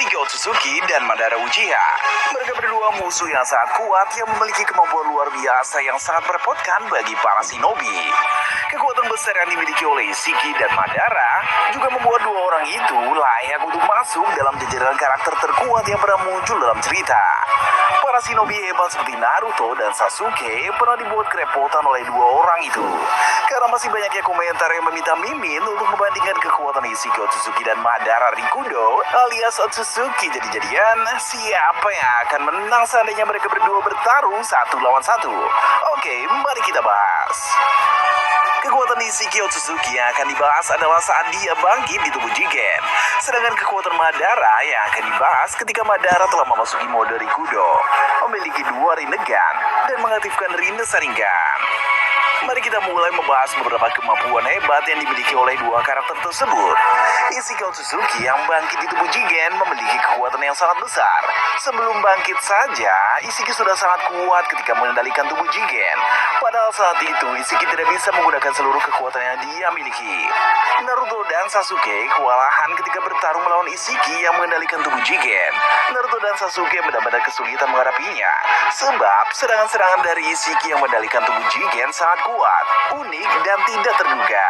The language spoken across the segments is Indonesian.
Ishiki Otsutsuki dan Madara Uchiha. Mereka berdua musuh yang sangat kuat yang memiliki kemampuan luar biasa yang sangat merepotkan bagi para shinobi. Kekuatan besar yang dimiliki oleh Ishiki dan Madara juga membuat dua orang itu layak untuk masuk dalam jajaran karakter terkuat yang pernah muncul dalam cerita. Para shinobi hebat seperti Naruto dan Sasuke pernah dibuat kerepotan oleh dua orang itu. Karena masih banyaknya komentar yang meminta Mimin untuk membandingkan kekuatan Ishiki Otsutsuki dan Madara Rikudo alias Otsutsuki jadi-jadian, siapa yang akan menang seandainya mereka berdua bertarung satu lawan satu. Oke, mari kita bahas. Kekuatan Ishiki Otsutsuki yang akan dibahas adalah saat dia bangkit di tubuh Jigen. Sedangkan kekuatan Madara yang akan dibahas ketika Madara telah memasuki mode Rikudo, memiliki dua Rinnegan, dan mengaktifkan Rinne Sharingan. Mari kita mulai membahas beberapa kemampuan hebat yang dimiliki oleh dua karakter tersebut. Ishiki Otsutsuki yang bangkit di tubuh Jigen memiliki kekuatan yang sangat besar. Sebelum bangkit saja, Ishiki sudah sangat kuat ketika mengendalikan tubuh Jigen. Padahal saat itu, Ishiki tidak bisa menggunakan seluruh kekuatan yang dia miliki. Naruto dan Sasuke kewalahan ketika bertarung melawan Ishiki yang mengendalikan tubuh Jigen. Naruto dan Sasuke benar-benar kesulitan menghadapinya. Sebab serangan-serangan dari Ishiki yang mengendalikan tubuh Jigen sangat kuat, unik, dan tidak terduga.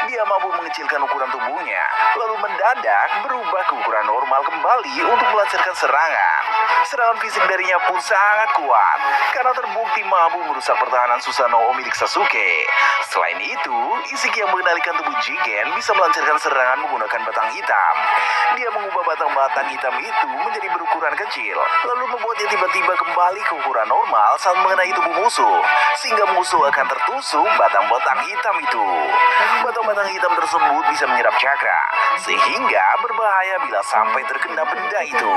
Dia mampu mengecilkan ukuran tubuhnya, lalu mendadak berubah ke ukuran normal kembali untuk melancarkan serangan. Serangan fisik darinya pun sangat kuat, karena terbukti mampu merusak pertahanan Susanoo milik Sasuke. Selain itu, Ishiki yang mengendalikan tubuh Jigen bisa melancarkan serangan menggunakan batang hitam. Dia mengubah batang-batang hitam itu menjadi berukuran kecil, lalu membuatnya tiba-tiba kembali ke ukuran normal saat mengenai tubuh musuh, sehingga musuh akan tertusuk batang-batang hitam itu. Batang-batang hitam tersebut bisa menyerap cakra, sehingga berbahaya bila sampai terkena benda itu.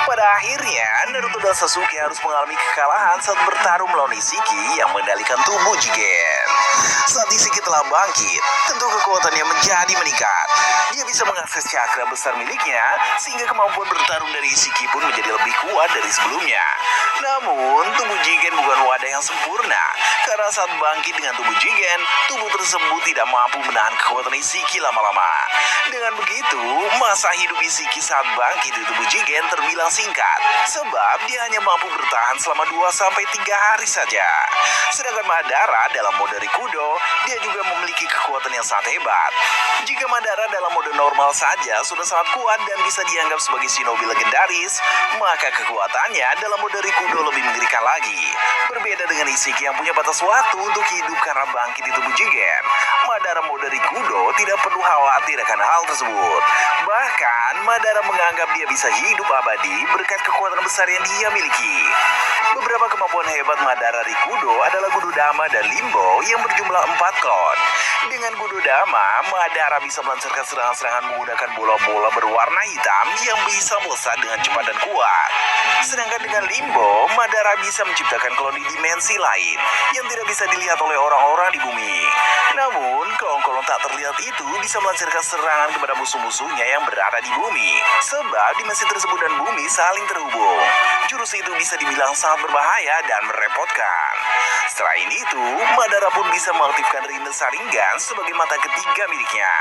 Pada akhirnya, Naruto dan Sasuke harus mengalami kekalahan saat bertarung melawan Ishiki yang mengendalikan tubuh Jigen. Saat Ishiki telah bangkit, tentu kekuatannya menjadi meningkat. Dia bisa mengakses cakra besar miliknya, sehingga kemampuan bertarung dari Ishiki pun menjadi lebih kuat dari sebelumnya. Namun, tubuh Jigen bukan wadah yang sempurna, karena saat bangkit dengan tubuh Jigen, tubuh tersebut tidak mampu menahan kekuatan Ishiki lama-lama. Dengan begitu, masa hidup Ishiki saat bangkit di tubuh Jigen terbilang singkat, sebab dia hanya mampu bertahan selama 2-3 hari saja. Sedangkan Madara dalam mode Rikudo, dia juga memiliki kekuatan yang sangat hebat. Jika Madara dalam mode normal saja sudah sangat kuat dan bisa dianggap sebagai shinobi legendaris, maka kekuatannya dalam mode Rikudo lebih mengerikan lagi. Berbeda dengan Ishiki yang punya batas waktu untuk hidup karena bangkit di tubuh Jigen, Madara mode Rikudo tidak perlu khawatir akan hal tersebut. Bahkan, Madara menganggap dia bisa hidup abadi berkat kekuatan besar yang dia miliki. Beberapa kemampuan hebat Madara Rikudo adalah Gudodama dan Limbo yang berjumlah 4 klon. Dengan Gudodama, Madara bisa melancarkan serangan-serangan menggunakan bola-bola berwarna hitam yang bisa melesat dengan cepat dan kuat. Sedangkan dengan Limbo, Madara bisa menciptakan klon di dimensi lain yang tidak bisa dilihat oleh orang-orang di bumi. Namun, klon-klon tak terlihat itu bisa melancarkan serangan kepada musuh-musuhnya yang berada di bumi. Sebab dimensi tersebut dan bumi saling terhubung. Jurus itu bisa dibilang sangat berbahaya dan merepotkan. Selain itu, Madara pun bisa mengaktifkan Rinne Sharingan sebagai mata ketiga miliknya.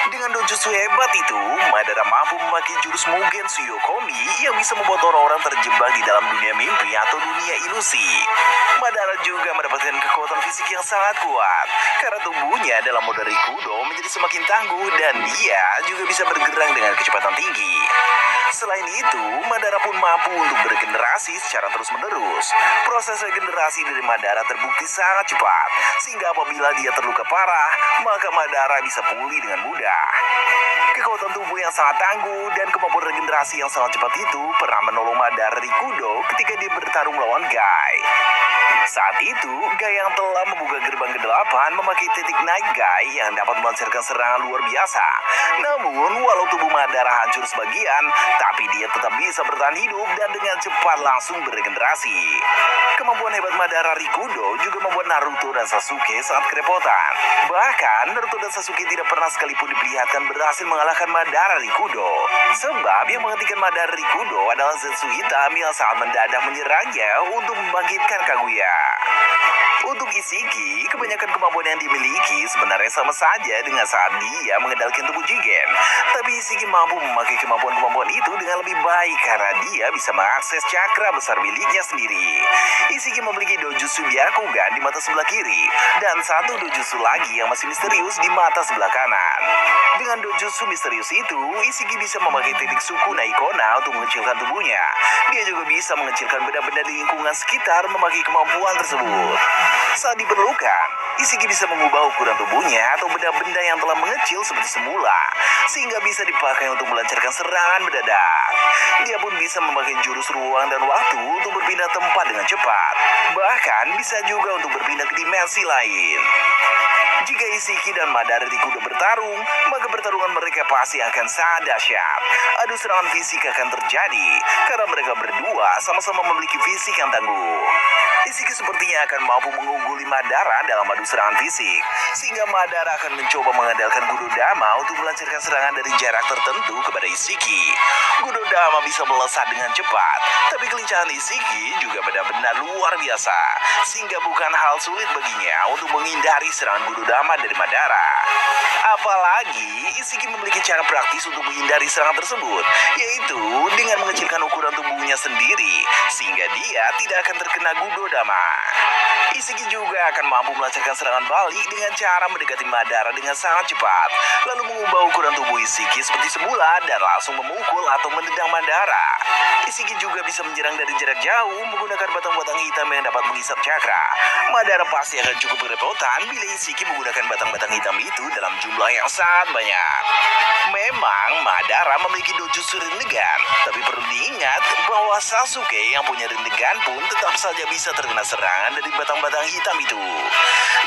Dengan dojutsu hebat itu, Madara mampu memakai jurus Mugen Tsuyokomi yang bisa membuat orang-orang terjebak di dalam dunia mimpi atau dunia ilusi. Madara juga mendapatkan kekuatan fisik yang sangat kuat, karena tubuhnya dalam mode Rikudo menjadi semakin tangguh dan dia juga bisa bergerak dengan kecepatan tinggi. Selain itu, Madara pun mampu untuk beregenerasi secara terus-menerus. Proses regenerasi dari Madara terbukti sangat cepat, sehingga apabila dia terluka parah, maka Madara bisa pulih dengan mudah. Kekuatan tubuh yang sangat tangguh dan kemampuan regenerasi yang sangat cepat itu pernah menolong Madara Rikudo ketika dia bertarung melawan Guy. Saat itu, Guy yang telah membuka gerbang ke-8 memakai titik Night Guy yang dapat melancarkan serangan luar biasa. Namun, walau tubuh Madara hancur sebagian, tapi dia tetap bisa bertahan hidup dan dengan cepat langsung beregenerasi. Kemampuan hebat Madara Rikudo juga membuat Naruto dan Sasuke sangat kerepotan. Bahkan, Naruto dan Sasuke tidak pernah sekalipun diperlihatkan berhasil mengalahkan Madara Rikudo. Sebab yang menghentikan Madara Rikudo adalah Zetsu hitam yang sangat mendadak menyerangnya untuk membangkitkan Kaguya. Madara. Untuk Isiki, kebanyakan kemampuan yang dimiliki sebenarnya sama saja dengan saat dia mengendalikan tubuh Jigen. Tapi Isiki mampu memakai kemampuan-kemampuan itu dengan lebih baik karena dia bisa mengakses cakra besar miliknya sendiri. Isiki memiliki dojutsu Byakugan di mata sebelah kiri dan satu dojutsu lagi yang masih misterius di mata sebelah kanan. Dengan dojutsu misterius itu, Isiki bisa memakai teknik Sukuna Ikona untuk mengecilkan tubuhnya. Dia juga bisa mengecilkan benda-benda di lingkungan sekitar memakai kemampuan tersebut. Saat diperlukan, Isiki bisa mengubah ukuran tubuhnya atau benda-benda yang telah mengecil seperti semula, sehingga bisa dipakai untuk melancarkan serangan mendadak. Dia pun bisa memakai jurus ruang dan waktu untuk berpindah tempat dengan cepat. Bahkan bisa juga untuk berpindah ke dimensi lain. Jika Isiki dan Madara Rikudo bertarung, maka pertarungan mereka pasti akan sangat dahsyat. Adu serangan fisik akan terjadi karena mereka berdua sama-sama memiliki fisik yang tangguh. Isiki sepertinya akan mampu mengungguli Madara dalam adu serangan fisik, sehingga Madara akan mencoba mengandalkan Gudodama untuk melancarkan serangan dari jarak tertentu kepada Isiki. Gudodama bisa melesat dengan cepat, tapi kelincahan Isiki juga benar-benar luar biasa, sehingga bukan hal sulit baginya untuk menghindari serangan Gudodama dari Madara. Apalagi Isiki memiliki cara praktis untuk menghindari serangan tersebut, yaitu dengan mengecilkan ukuran tubuhnya sendiri, sehingga dia tidak akan terkena Gudodama. Isiki juga akan mampu melancarkan serangan balik dengan cara mendekati Madara dengan sangat cepat, lalu mengubah ukuran tubuh Isiki seperti semula dan langsung memukul atau menendang Madara. Isiki juga bisa menyerang dari jarak jauh menggunakan batang-batang hitam yang dapat menghisap cakra. Madara pasti akan cukup berepotan bila Isiki menggunakan batang-batang hitam itu dalam jumlah yang sangat banyak. Memang Madara memiliki dojutsu Rinnegan, tapi perlu diingat bahwa Sasuke yang punya Rinnegan pun tetap saja bisa terkena serangan dari batang-batang hitam itu.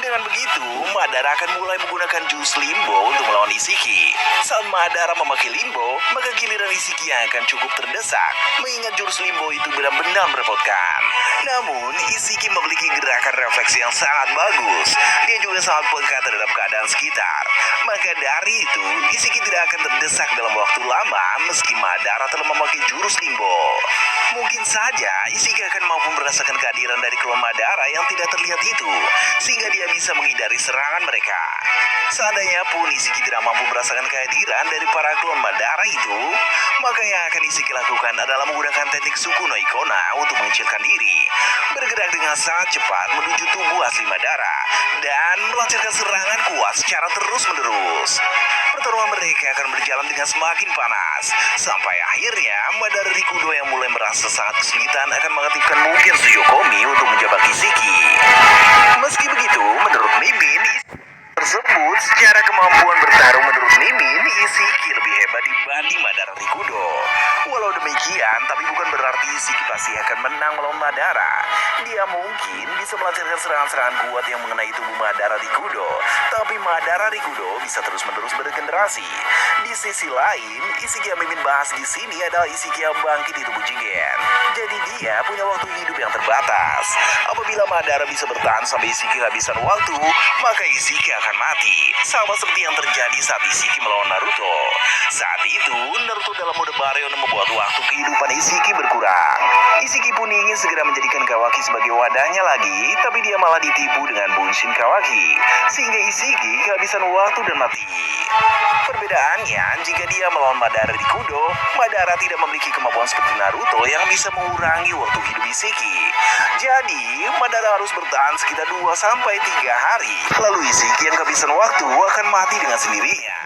Dengan begitu, Madara akan mulai menggunakan jurus Limbo untuk melawan Isiki. Saat Madara memakai Limbo, maka giliran Isiki yang akan cukup terdesak, mengingat jurus Limbo itu benar-benar merepotkan. Namun, Isiki memiliki gerakan refleksi yang sangat bagus. Dia juga sangat peka terhadap keadaan sekitar. Maka dari itu, Isiki tidak akan terdesak dalam waktu lama meski Madara telah memakai jurus Limbo. Mungkin saja Isiki akan mampu merasakan kehadiran dari klon Madara yang tidak terlihat itu, sehingga dia bisa menghindari serangan mereka. Seandainya pun Isiki tidak mampu merasakan kehadiran dari para klon Madara itu, maka yang akan Isiki lakukan adalah menggunakan teknik Suku no Ikona untuk mengecilkan diri, bergerak dengan sangat cepat menuju tubuh asli Madara, dan melancarkan serangan kuat secara terus-menerus. Pertarungan mereka akan berjalan dengan semakin panas, sampai akhirnya Madara Rikudo yang mulai merasa sangat kesulitan akan mengaktifkan mungkin Tsuyokomi untuk menjebak Isiki. Meski begitu, menurut Mimin, tersebut secara kemampuan bertarung menurut Mimin, Isiki lebih hebat dibanding Madara Rikudo. Walau demikian, tapi bukan berarti Isiki pasti akan menang melawan Madara. Dia mungkin bisa melancarkan serangan-serangan kuat yang mengenai tubuh Madara Rikudo, tapi Madara Rikudo bisa terus-menerus berregenerasi. Di sisi lain, Isiki yang Mimin bahas di sini adalah Isiki yang bangkit di tubuh Jigen. Jadi dia punya waktu hidup yang terbatas. Apabila Madara bisa bertahan sampai Isiki kehabisan waktu, maka Isiki akan mati, sama seperti yang terjadi saat Isiki melawan Naruto. Saat itu, Naruto dalam mode Baryon membuat waktu kehidupan Isiki berkurang. Isiki pun ingin segera menjadikan Kawaki sebagai wadahnya lagi, tapi dia malah ditipu dengan Bunshin Kawaki, sehingga Isiki kehabisan waktu dan mati. Perbedaannya, jika dia melawan Madara Rikudo, Madara tidak memiliki kemampuan seperti Naruto yang bisa mengurangi waktu hidup Isiki. Jadi, Madara harus bertahan sekitar 2-3 hari. Lalu Isiki yang kehabisan waktu akan mati dengan sendirinya.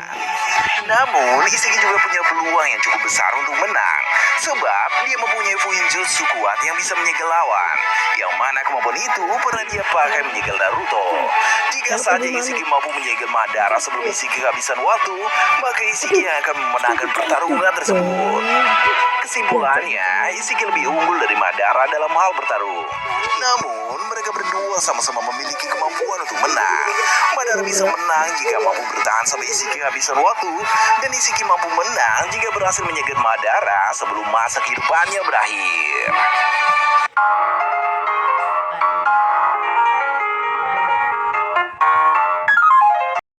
Namun, Isiki juga punya peluang yang cukup besar untuk menang, sebab dia mempunyai Fuinjutsu kuat yang bisa menyegel lawan, yang mana kemampuan itu pernah dia pakai menyegel Naruto. Jika saja Isiki mampu menyegel Madara sebelum Isiki kehabisan waktu, maka Isiki yang akan memenangkan pertarungan tersebut. Kesimpulannya, Isiki lebih unggul dari Madara dalam hal bertarung. Namun, mereka berdua sama-sama memiliki kemampuan untuk menang. Madara bisa menang jika mampu bertahan sampai Isiki kehabisan waktu, dan Isiki mampu menang jika berhasil menyegel Madara sebelum masa kehidupannya berakhir.